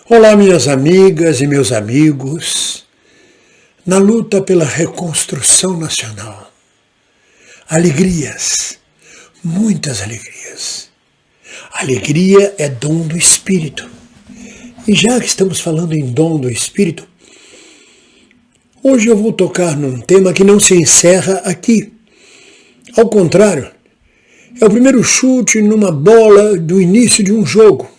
Olá, minhas amigas e meus amigos, na luta pela reconstrução nacional. Alegrias, muitas alegrias. Alegria é dom do Espírito. E já que estamos falando em dom do Espírito, hoje eu vou tocar num tema que não se encerra aqui. Ao contrário, é o primeiro chute numa bola do início de um jogo.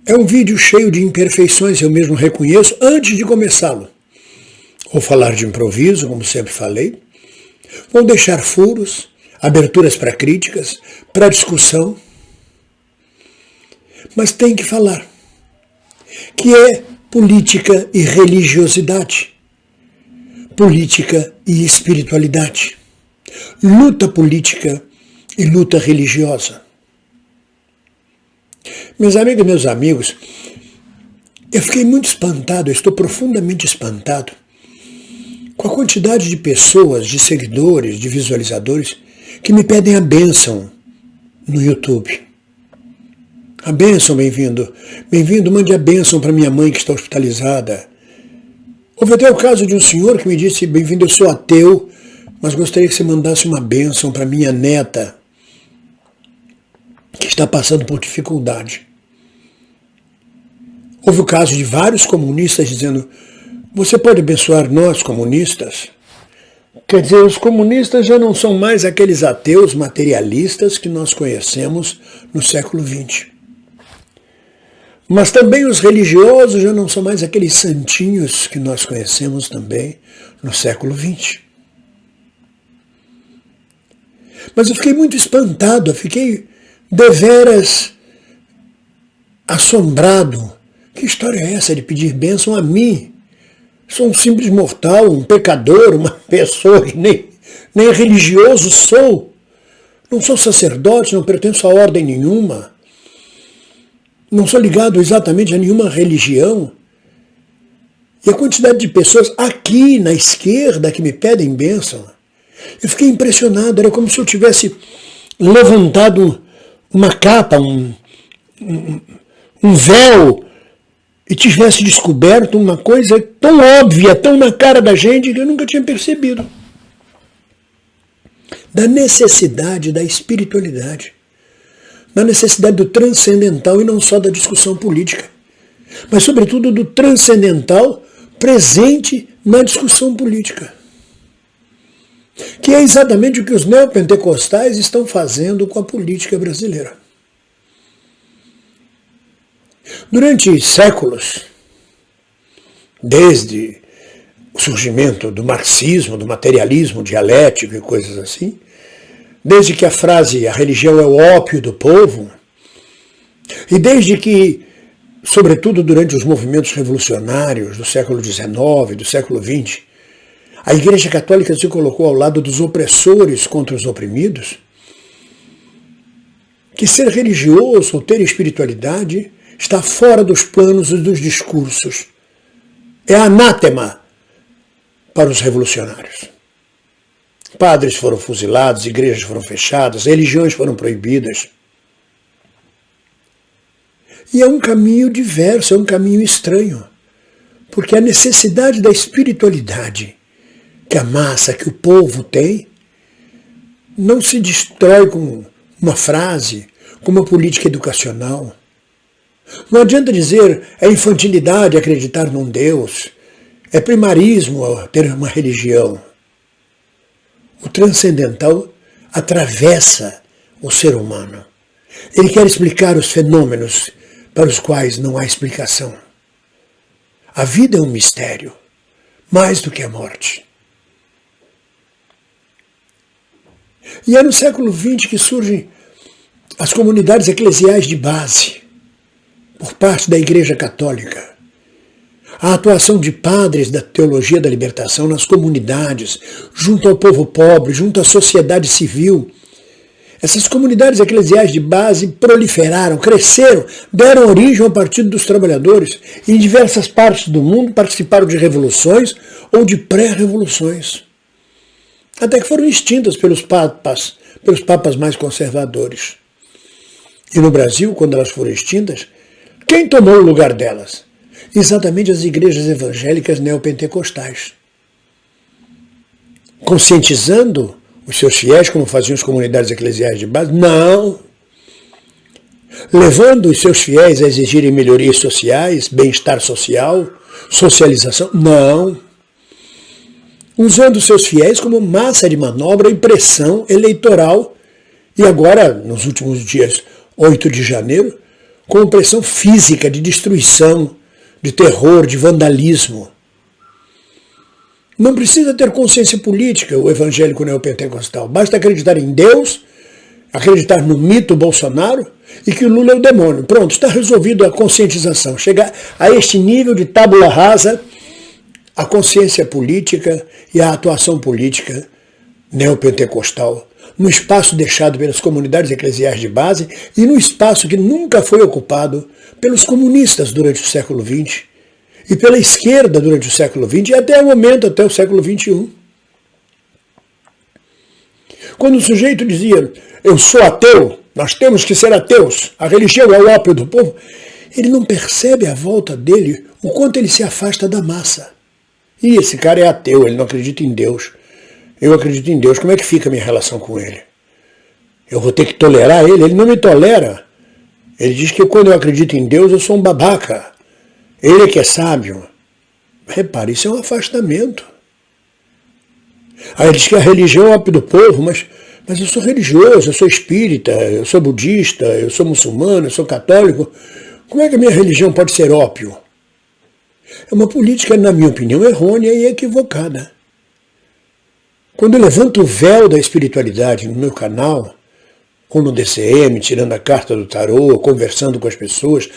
É um vídeo cheio de imperfeições, eu mesmo reconheço, antes de começá-lo. Vou falar de improviso, como sempre falei. Vou deixar furos, aberturas para críticas, para discussão. Mas tem que falar. Que é política e religiosidade. Política e espiritualidade. Luta política e luta religiosa. Minhas amigas e meus amigos, eu fiquei muito espantado, eu estou profundamente espantado com a quantidade de pessoas, de seguidores, de visualizadores que me pedem a bênção no YouTube. A bênção, bem-vindo. Bem-vindo, mande a bênção para minha mãe que está hospitalizada. Houve até o caso de um senhor que me disse, bem-vindo, eu sou ateu, mas gostaria que você mandasse uma bênção para minha neta, que está passando por dificuldade. Houve o caso de vários comunistas dizendo, você pode abençoar nós, comunistas? Quer dizer, os comunistas já não são mais aqueles ateus materialistas que nós conhecemos no século XX. Mas também os religiosos já não são mais aqueles santinhos que nós conhecemos também no século XX. Mas eu fiquei muito espantado, eu fiquei deveras assombrado. Que história é essa de pedir bênção a mim? Sou um simples mortal, um pecador, uma pessoa que nem religioso sou. Não sou sacerdote, não pertenço a ordem nenhuma. Não sou ligado exatamente a nenhuma religião. E a quantidade de pessoas aqui na esquerda que me pedem bênção, eu fiquei impressionado, era como se eu tivesse levantado uma capa, um véu, e tivesse descoberto uma coisa tão óbvia, tão na cara da gente, que eu nunca tinha percebido. Da necessidade da espiritualidade, da necessidade do transcendental e não só da discussão política, mas sobretudo do transcendental presente na discussão política. Que é exatamente o que os neopentecostais estão fazendo com a política brasileira. Durante séculos, desde o surgimento do marxismo, do materialismo dialético e coisas assim, desde que a frase "a religião é o ópio do povo", e desde que, sobretudo durante os movimentos revolucionários do século XIX, do século XX, a Igreja Católica se colocou ao lado dos opressores contra os oprimidos, que ser religioso ou ter espiritualidade está fora dos planos e dos discursos. É anátema para os revolucionários. Padres foram fuzilados, igrejas foram fechadas, religiões foram proibidas. E é um caminho diverso, é um caminho estranho, porque a necessidade da espiritualidade que a massa, que o povo tem, não se destrói com uma frase, com uma política educacional. Não adianta dizer é infantilidade acreditar num Deus, é primarismo ter uma religião. O transcendental atravessa o ser humano. Ele quer explicar os fenômenos para os quais não há explicação. A vida é um mistério, mais do que a morte. E é no século XX que surgem as comunidades eclesiais de base, por parte da Igreja Católica. A atuação de padres da teologia da libertação nas comunidades, junto ao povo pobre, junto à sociedade civil. Essas comunidades eclesiais de base proliferaram, cresceram, deram origem ao Partido dos Trabalhadores e em diversas partes do mundo participaram de revoluções ou de pré-revoluções. Até que foram extintas pelos papas mais conservadores. E no Brasil, quando elas foram extintas, Quem tomou o lugar delas? Exatamente as igrejas evangélicas neopentecostais. Conscientizando os seus fiéis, como faziam as comunidades eclesiais de base? Não. Levando os seus fiéis a exigirem melhorias sociais, bem-estar social, socialização? Não. Usando os seus fiéis como massa de manobra e pressão eleitoral, e agora, nos últimos dias, 8 de janeiro, com pressão física de destruição, de terror, de vandalismo. Não precisa ter consciência política o evangélico neopentecostal. Basta acreditar em Deus, acreditar no mito Bolsonaro e que o Lula é o demônio. Pronto, está resolvido a conscientização. Chegar a este nível de tábula rasa, a consciência política e a atuação política neopentecostal, no espaço deixado pelas comunidades eclesiais de base e no espaço que nunca foi ocupado pelos comunistas durante o século XX e pela esquerda durante o século XX e até o momento, até o século XXI. Quando o sujeito dizia, eu sou ateu, nós temos que ser ateus, a religião é o ópio do povo, ele não percebe à volta dele o quanto ele se afasta da massa. E esse cara é ateu, ele não acredita em Deus. Eu acredito em Deus, como é que fica a minha relação com ele? Eu vou ter que tolerar ele? Ele não me tolera. Ele diz que quando eu acredito em Deus eu sou um babaca. Ele é que é sábio. Repare, isso é um afastamento. Aí ele diz que a religião é o ópio do povo, mas eu sou religioso, eu sou espírita, eu sou budista, eu sou muçulmano, eu sou católico. Como é que a minha religião pode ser ópio? É uma política, na minha opinião, errônea e equivocada. Quando eu levanto o véu da espiritualidade no meu canal, ou no DCM, tirando a carta do tarô, conversando com as pessoas,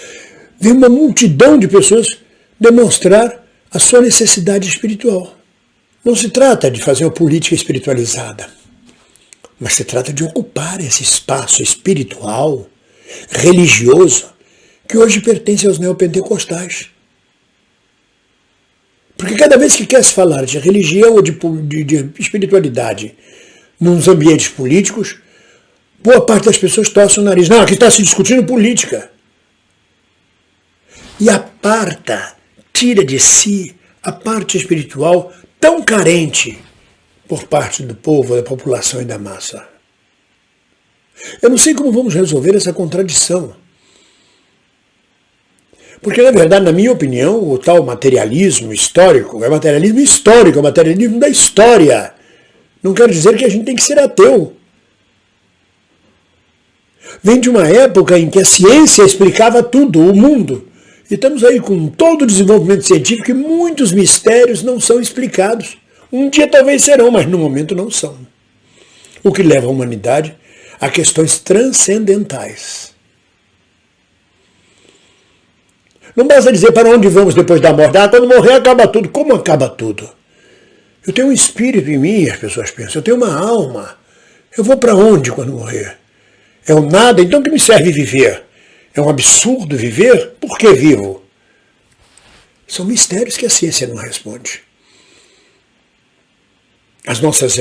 vem uma multidão de pessoas demonstrar a sua necessidade espiritual. Não se trata de fazer uma política espiritualizada, mas se trata de ocupar esse espaço espiritual, religioso, que hoje pertence aos neopentecostais. Porque cada vez que quer se falar de religião ou de espiritualidade nos ambientes políticos, boa parte das pessoas torce o nariz. Não, aqui está se discutindo política. E aparta, tira de si a parte espiritual tão carente por parte do povo, da população e da massa. Eu não sei como vamos resolver essa contradição. Porque, na verdade, na minha opinião, o tal materialismo histórico é materialismo histórico, é materialismo da história. Não quero dizer que a gente tem que ser ateu. Vem de uma época em que a ciência explicava tudo, o mundo. E estamos aí com todo o desenvolvimento científico e muitos mistérios não são explicados. Um dia talvez serão, mas no momento não são. O que leva a humanidade a questões transcendentais. Não basta dizer para onde vamos depois da morte. Ah, quando morrer acaba tudo. Como acaba tudo? Eu tenho um espírito em mim, as pessoas pensam. Eu tenho uma alma. Eu vou para onde quando morrer? É o nada? Então que me serve viver? É um absurdo viver? Por que vivo? São mistérios que a ciência não responde. As nossas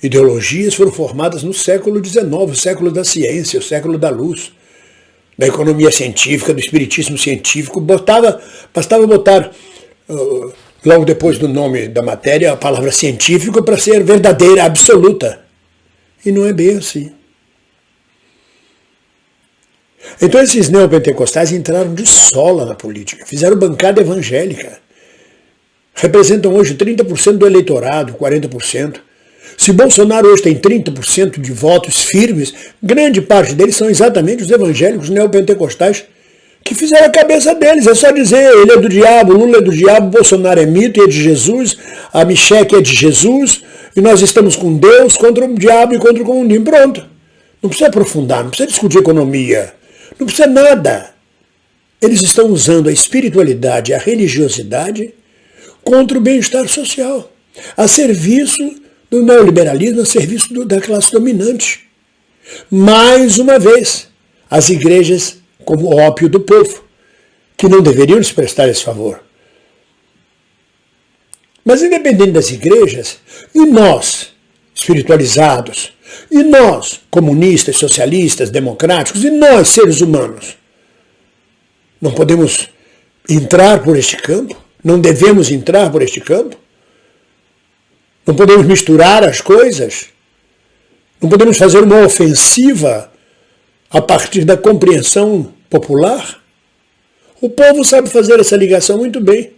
ideologias foram formadas no século XIX, o século da ciência, o século da luz, da economia científica, do espiritismo científico. Bastava botar, logo depois do nome da matéria, a palavra científico para ser verdadeira, absoluta. E não é bem assim. Então esses neopentecostais entraram de sola na política, fizeram bancada evangélica. Representam hoje 30% do eleitorado, 40%. Se Bolsonaro hoje tem 30% de votos firmes, grande parte deles são exatamente os evangélicos neopentecostais que fizeram a cabeça deles. É só dizer, ele é do diabo, Lula é do diabo, Bolsonaro é mito e é de Jesus, a Micheque é de Jesus, e nós estamos com Deus contra o diabo e contra o comunismo. Pronto. Não precisa aprofundar, não precisa discutir economia, não precisa nada. Eles estão usando a espiritualidade, a religiosidade contra o bem-estar social, a serviço do neoliberalismo, a serviço da classe dominante. Mais uma vez, as igrejas como ópio do povo, que não deveriam lhes prestar esse favor. Mas independente das igrejas, e nós, espiritualizados, e nós, comunistas, socialistas, democráticos, e nós, seres humanos, Não podemos entrar por este campo, não devemos entrar por este campo, não podemos misturar as coisas, não podemos fazer uma ofensiva a partir da compreensão popular. O povo sabe fazer essa ligação muito bem.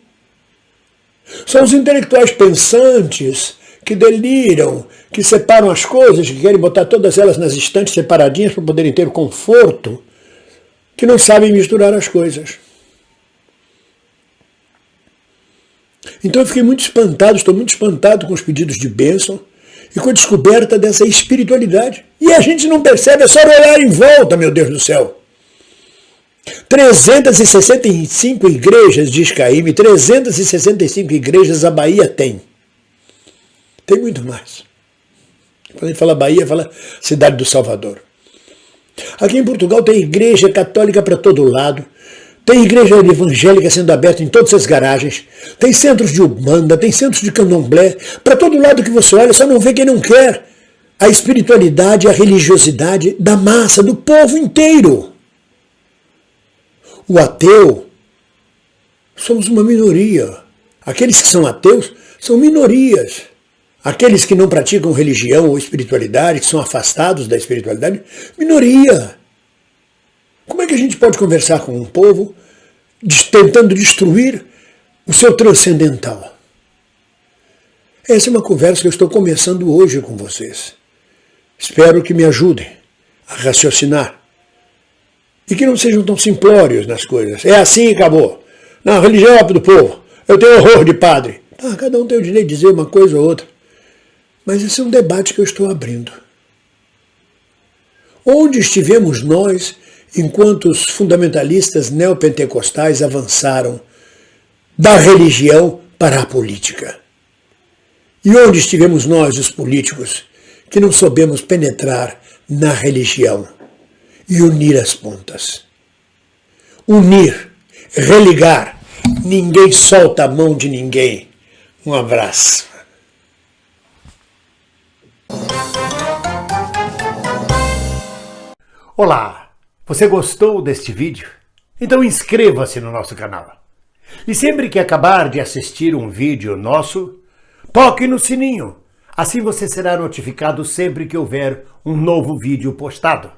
São os intelectuais pensantes que deliram, que separam as coisas, que querem botar todas elas nas estantes separadinhas para poderem ter conforto, que não sabem misturar as coisas. Então eu fiquei muito espantado, estou muito espantado com os pedidos de bênção e com a descoberta dessa espiritualidade. E a gente não percebe, é só olhar em volta, meu Deus do céu. 365 igrejas, diz Caíme, 365 igrejas a Bahia tem. Tem muito mais. Quando a gente fala Bahia, fala cidade do Salvador. Aqui em Portugal tem igreja católica para todo lado, tem igreja evangélica sendo aberta em todas as garagens, tem centros de umbanda, tem centros de candomblé, para todo lado que você olha, só não vê quem não quer a espiritualidade, a religiosidade da massa, do povo inteiro. O ateu, somos uma minoria. Aqueles que são ateus são minorias. Aqueles que não praticam religião ou espiritualidade, que são afastados da espiritualidade, minoria. Como é que a gente pode conversar com um povo tentando destruir o seu transcendental? Essa é uma conversa que eu estou começando hoje com vocês. Espero que me ajudem a raciocinar. E que não sejam tão simplórios nas coisas. É assim e acabou. Não, a religião é do povo. Eu tenho horror de padre. Tá, cada um tem o direito de dizer uma coisa ou outra. Mas esse é um debate que eu estou abrindo. Onde estivemos nós enquanto os fundamentalistas neopentecostais avançaram da religião para a política? E onde estivemos nós, os políticos, que não soubemos penetrar na religião e unir as pontas? Unir, religar. Ninguém solta a mão de ninguém. Um abraço. Olá, você gostou deste vídeo? Então inscreva-se no nosso canal. E sempre que acabar de assistir um vídeo nosso, toque no sininho. Assim você será notificado sempre que houver um novo vídeo postado.